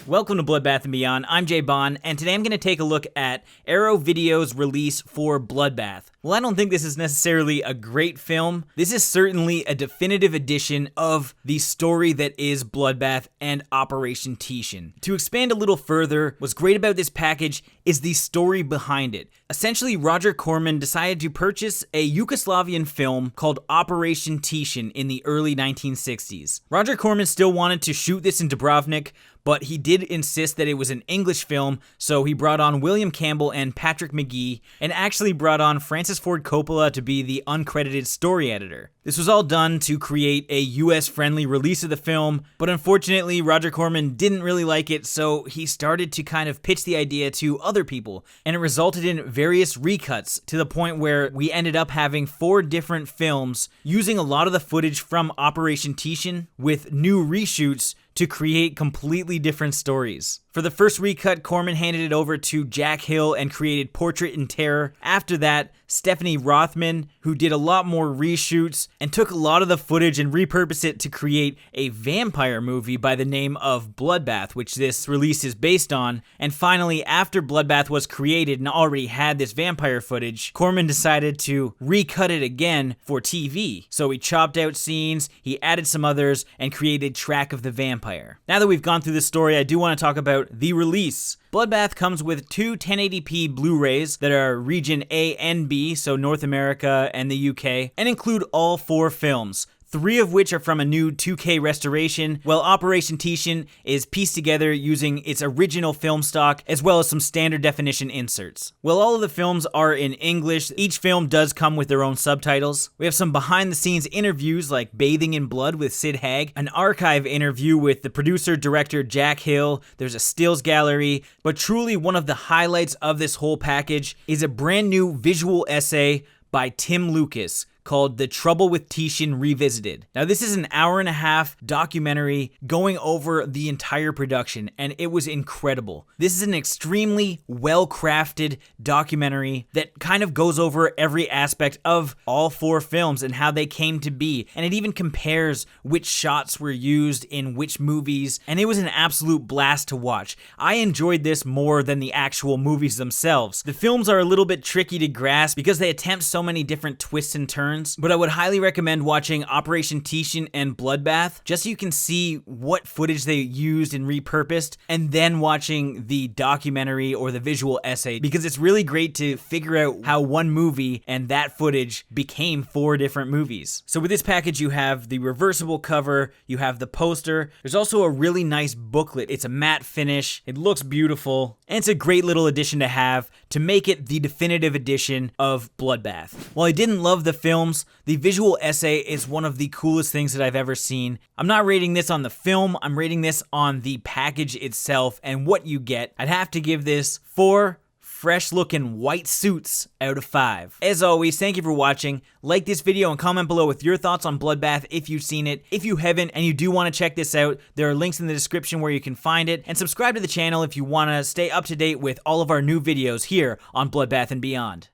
Welcome to Bloodbath and Beyond. I'm Jay Bond, and today I'm going to take a look at Arrow Video's release for Bloodbath. Well, I don't think this is necessarily a great film. This is certainly a definitive edition of the story that is Bloodbath and Operation Titian. To expand a little further, what's great about this package is the story behind it. Essentially, Roger Corman decided to purchase a Yugoslavian film called Operation Titian in the early 1960s. Roger Corman still wanted to shoot this in Dubrovnik, but he did insist that it was an English film, so he brought on William Campbell and Patrick Magee, and actually brought on Francis Ford Coppola to be the uncredited story editor. This was all done to create a US-friendly release of the film, but unfortunately Roger Corman didn't really like it, so he started to kind of pitch the idea to other people, and it resulted in various recuts to the point where we ended up having 4 different films using a lot of the footage from Operation Titian with new reshoots to create completely different stories. For the first recut, Corman handed it over to Jack Hill and created Portrait in Terror. After that, Stephanie Rothman, who did a lot more reshoots and took a lot of the footage and repurposed it to create a vampire movie by the name of Bloodbath, which this release is based on. And finally, after Bloodbath was created and already had this vampire footage, Corman decided to recut it again for TV. So he chopped out scenes, he added some others, and created Track of the Vampire. Now that we've gone through the story, I do want to talk about the release. Bloodbath comes with 2 1080p Blu-rays that are region A and B, so North America and the UK, and include all 4 films. 3 of which are from a new 2K restoration, while Operation Titian is pieced together using its original film stock, as well as some standard definition inserts. While all of the films are in English, each film does come with their own subtitles. We have some behind-the-scenes interviews like Bathing in Blood with Sid Haig, an archive interview with the producer-director Jack Hill, there's a stills gallery, but truly one of the highlights of this whole package is a brand new visual essay by Tim Lucas, called The Trouble with Titian Revisited. Now, this is an hour-and-a-half documentary going over the entire production, and it was incredible. This is an extremely well-crafted documentary that kind of goes over every aspect of all 4 films and how they came to be, and it even compares which shots were used in which movies, and it was an absolute blast to watch. I enjoyed this more than the actual movies themselves. The films are a little bit tricky to grasp because they attempt so many different twists and turns, but I would highly recommend watching Operation Titian and Bloodbath just so you can see what footage they used and repurposed, and then watching the documentary or the visual essay, because it's really great to figure out how one movie and that footage became 4 different movies. So with this package, you have the reversible cover, you have the poster, there's also a really nice booklet. It's a matte finish, it looks beautiful, and it's a great little addition to have to make it the definitive edition of Bloodbath. While I didn't love the films, the visual essay is one of the coolest things that I've ever seen. I'm not rating this on the film, I'm rating this on the package itself and what you get. I'd have to give this 4 fresh-looking white suits out of 5. As always, thank you for watching. Like this video and comment below with your thoughts on Bloodbath if you've seen it. If you haven't and you do want to check this out, there are links in the description where you can find it. And subscribe to the channel if you want to stay up to date with all of our new videos here on Bloodbath and Beyond.